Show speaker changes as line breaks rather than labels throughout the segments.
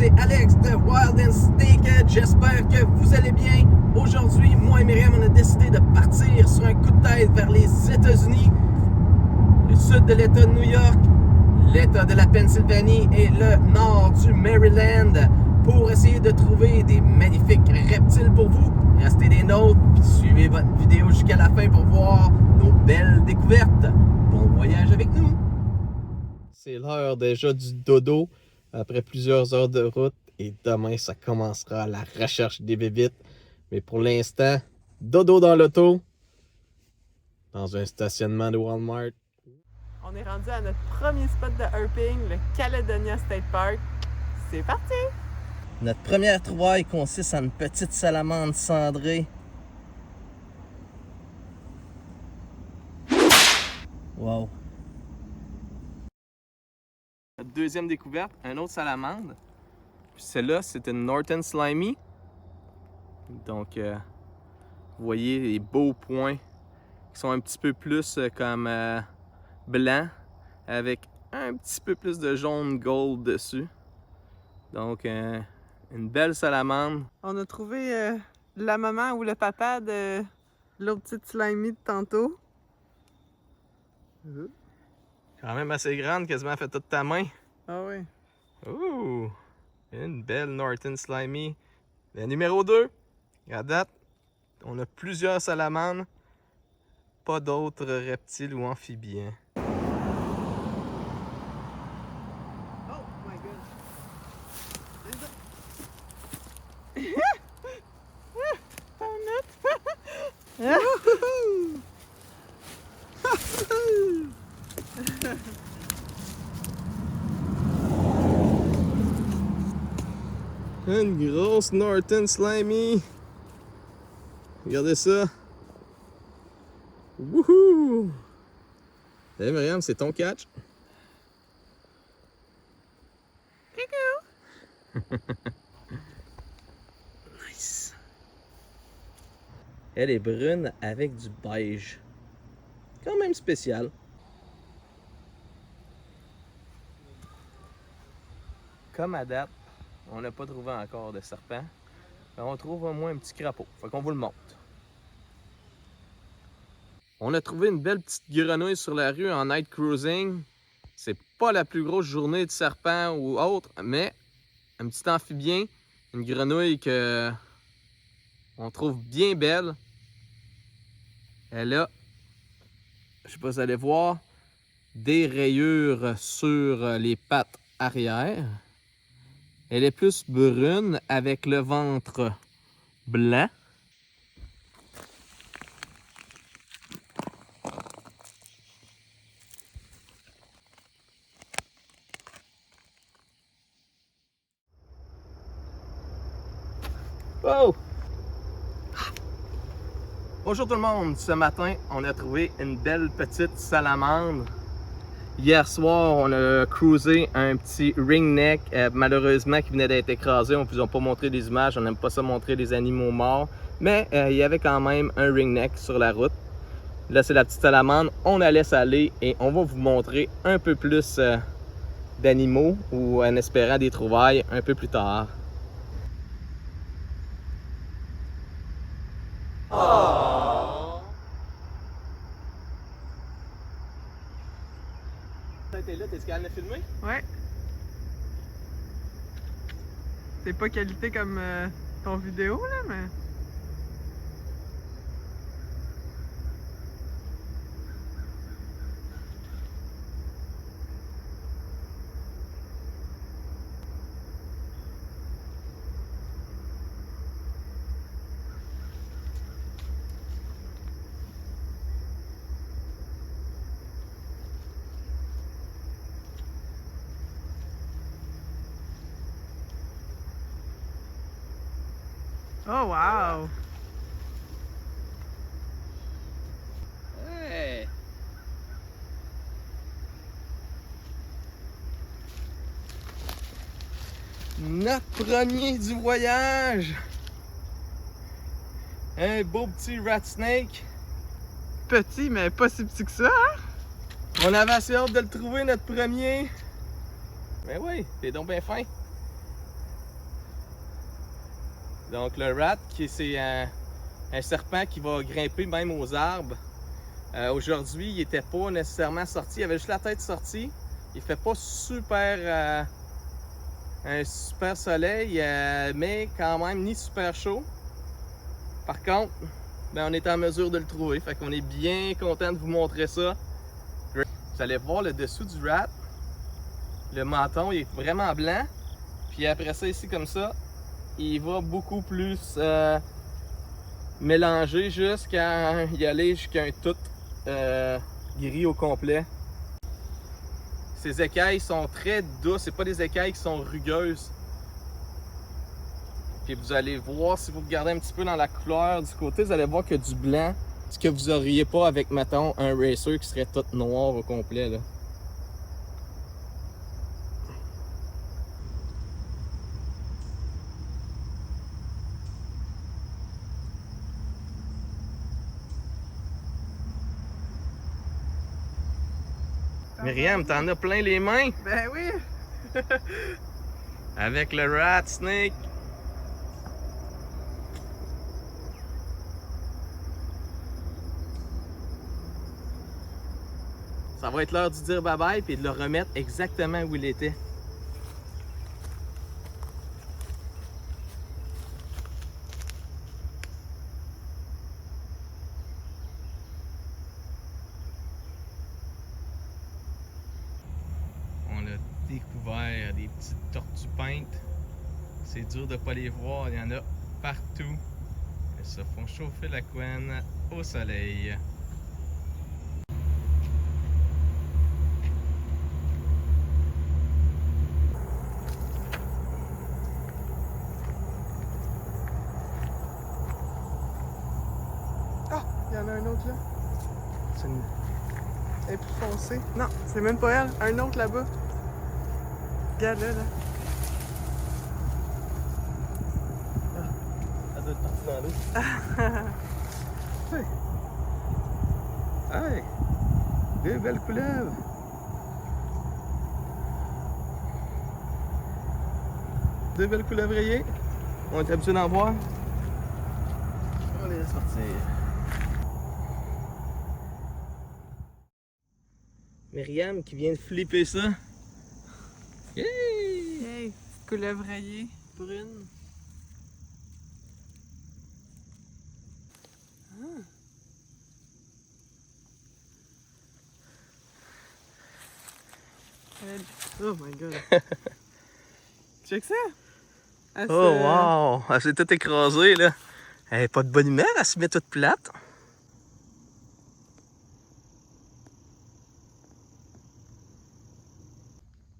c'est Alex de Wild and Staked. J'espère que vous allez bien. Aujourd'hui, moi et Myriam, on a décidé de partir sur un coup de tête vers les États-Unis, le sud de l'État de New York, l'État de la Pennsylvanie et le nord du Maryland pour essayer de trouver des magnifiques reptiles pour vous. Restez des nôtres, puis suivez votre vidéo jusqu'à la fin pour voir nos belles découvertes. Bon voyage avec nous! C'est l'heure déjà du dodo après plusieurs heures de route et demain ça commencera la recherche des bébites. Mais pour l'instant, dodo dans l'auto, dans un stationnement de Walmart.
On est rendu à notre premier spot de herping, le Caledonia State Park. C'est parti!
Notre première trouvaille consiste en une petite salamandre cendrée. Wow! Notre deuxième découverte, un autre salamandre. Puis celle-là, c'est une Norton Slimy. Donc, vous voyez les beaux points qui sont un petit peu plus comme blancs, avec un petit peu plus de jaune gold dessus. Donc, une belle salamandre.
On a trouvé la maman ou le papa de l'autre petite slimy de tantôt.
Quand même assez grande, quasiment fait toute ta main.
Ah oui.
Ouh! Une belle Norton Slimy. La numéro 2. À date, on a plusieurs salamandres. Pas d'autres reptiles ou amphibiens.
Oh my god.
Une grosse Norton Slimy. Regardez ça. Wouhou! Hey Myriam, c'est ton catch. Nice. Elle est brune avec du beige. Quand même spécial. Comme à date, on n'a pas trouvé encore de serpent. Mais on trouve au moins un petit crapaud. Fait qu'on vous le montre. On a trouvé une belle petite grenouille sur la rue en night cruising. C'est pas la plus grosse journée de serpent ou autre, mais un petit amphibien, une grenouille que on trouve bien belle. Elle a, je sais pas si vous allez voir, des rayures sur les pattes arrière. Elle est plus brune avec le ventre blanc. Oh! Bonjour tout le monde! Ce matin, on a trouvé une belle petite salamandre. Hier soir, on a cruisé un petit ringneck, malheureusement qui venait d'être écrasé. On ne vous a pas montré des images, on n'aime pas ça montrer des animaux morts. Mais il y avait quand même un ringneck sur la route. Là, c'est la petite salamandre. On la laisse aller et on va vous montrer un peu plus d'animaux ou en espérant des trouvailles un peu plus tard. Oh! T'es là, t'es capable de filmer?
Ouais. C'est pas qualité comme ton vidéo là, mais. Oh wow!
Hey! Notre premier du voyage! Un beau petit rat snake.
Petit, mais pas si petit que ça, hein?
On avait assez hâte de le trouver, notre premier. Mais oui, t'es donc bien fin. Donc le rat, c'est un serpent qui va grimper même aux arbres. Aujourd'hui, il n'était pas nécessairement sorti, il avait juste la tête sortie. Il fait pas super un super soleil, mais quand même ni super chaud. Par contre, ben, on est en mesure de le trouver, fait qu'on est bien content de vous montrer ça. Vous allez voir le dessous du rat. Le menton il est vraiment blanc. Puis après ça, ici comme ça, il va beaucoup plus mélanger jusqu'à y aller jusqu'à un tout gris au complet. Ces écailles sont très douces, c'est pas des écailles qui sont rugueuses. Puis vous allez voir, si vous regardez un petit peu dans la couleur du côté, vous allez voir qu'il y a du blanc. Ce que vous auriez pas avec, mettons, un racer qui serait tout noir au complet, là. Myriam, t'en as plein les mains?
Ben oui!
Avec le rat snake. Ça va être l'heure de dire bye bye et de le remettre exactement où il était. On a découvert des petites tortues peintes. C'est dur de ne pas les voir, il y en a partout. Elles se font chauffer la couenne au soleil.
Ah! Il y en a un autre là. C'est une... Elle est plus foncée. Non, c'est même pas elle. Un autre là-bas. Regarde là, là.
Elle doit être partie dans l'eau. Hey! Hey! Deux belles couleuvres! Deux belles couleuvriers. On est habitué d'en voir. On les laisse sortir. Myriam qui vient de flipper ça. Yay!
Hey, petite couleuvre rayée, brune. Oh my god. Check ça! Elle
Oh
se-
wow! Elle s'est toute écrasée là. Elle n'est pas de bonne humeur, elle se met toute plate.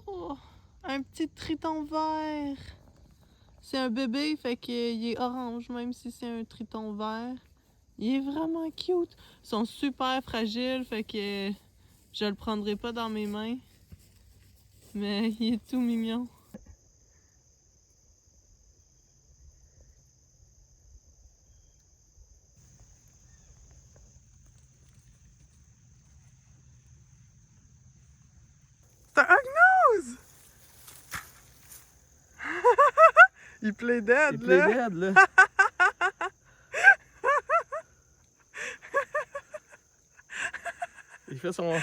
Oh, un petit triton vert. C'est un bébé, fait qu'il est orange, même si c'est un triton vert. Il est vraiment cute. Ils sont super fragiles, fait que je le prendrai pas dans mes mains. Mais il est tout mignon. C'est un hognose! Il play dead,
Il
là.
plaît dead là. Il fait son.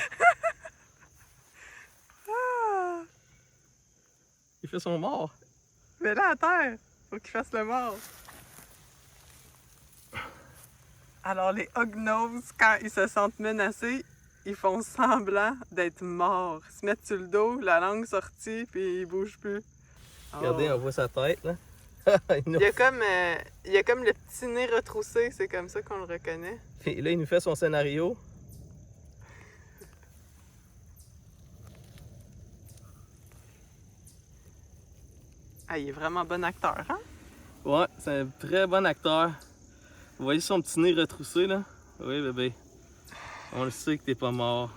Ah!
Il fait son mort.
Mais là, à terre, faut qu'il fasse le mort. Alors, les hognoses, quand ils se sentent menacés, ils font semblant d'être morts. Ils se mettent sur le dos, la langue sortie, puis ils bougent plus.
Regardez,
Oh.
on voit sa tête là.
Il y a comme le petit nez retroussé, c'est comme ça qu'on le reconnaît.
Et là, il nous fait son scénario.
Ah, il est vraiment bon acteur, hein?
Ouais, c'est un très bon acteur. Vous voyez son petit nez retroussé là? Oui, bébé. On le sait que t'es pas mort.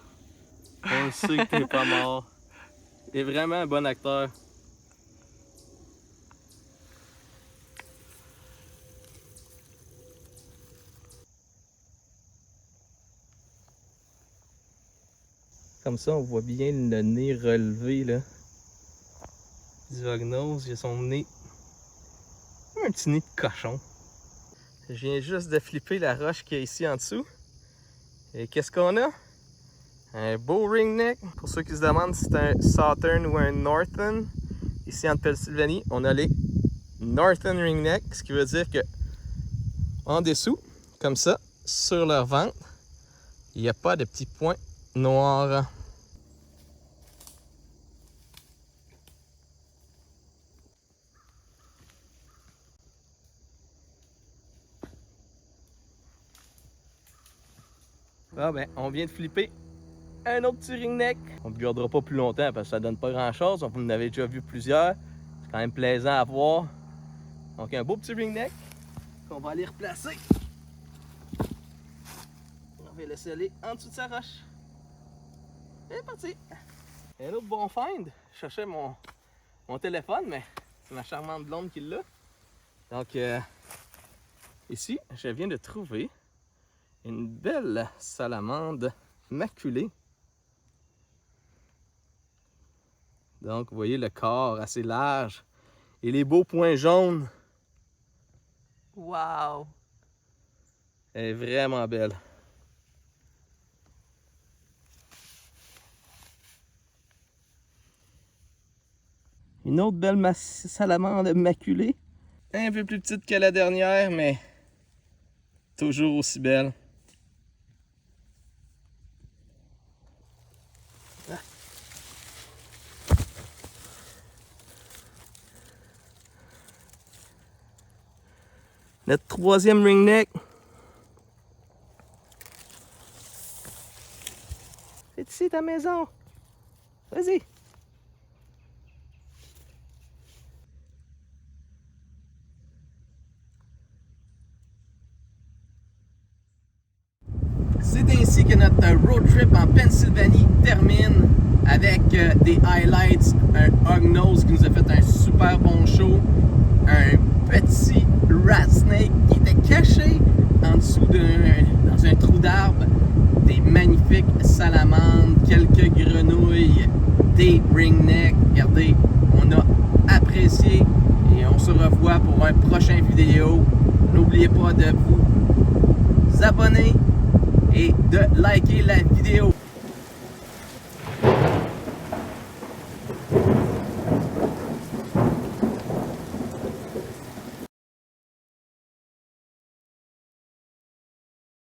On le sait que t'es pas mort. Il est vraiment un bon acteur. Comme ça, on voit bien le nez relevé là. Du hognose, il a son nez. un petit nid de cochon. Je viens juste de flipper la roche qu'il y a ici en dessous. Et qu'est-ce qu'on a? Un beau ringneck. Pour ceux qui se demandent si c'est un Southern ou un Northern, ici en Pennsylvanie, on a les Northern ringneck, ce qui veut dire que en dessous, comme ça, sur leur ventre, il n'y a pas de petits points noirs. Ah ben, on vient de flipper un autre petit ringneck. On ne le gardera pas plus longtemps parce que ça donne pas grand chose. Vous en avez déjà vu plusieurs. C'est quand même plaisant à voir. Donc un beau petit ringneck qu'on va aller replacer. On va le laisser aller en dessous de sa roche. Et c'est parti! Un autre bon find. Je cherchais mon téléphone, mais c'est ma charmante blonde qui l'a. Donc ici, je viens de trouver une belle salamandre maculée. Donc, vous voyez le corps assez large et les beaux points jaunes.
Wow!
Elle est vraiment belle. Une autre belle salamandre maculée. Un peu plus petite que la dernière, mais toujours aussi belle. Notre troisième ringneck. C'est ici ta maison. Vas-y. C'est ainsi que notre road trip en Pennsylvanie termine avec des highlights, un hognose qui nous a fait un super bon show, un petit rat snake qui était caché en dessous dans un trou d'arbre, des magnifiques salamandres, quelques grenouilles, des ringnecks. Regardez, on a apprécié et on se revoit pour un prochain vidéo. N'oubliez pas de vous abonner et de liker la vidéo.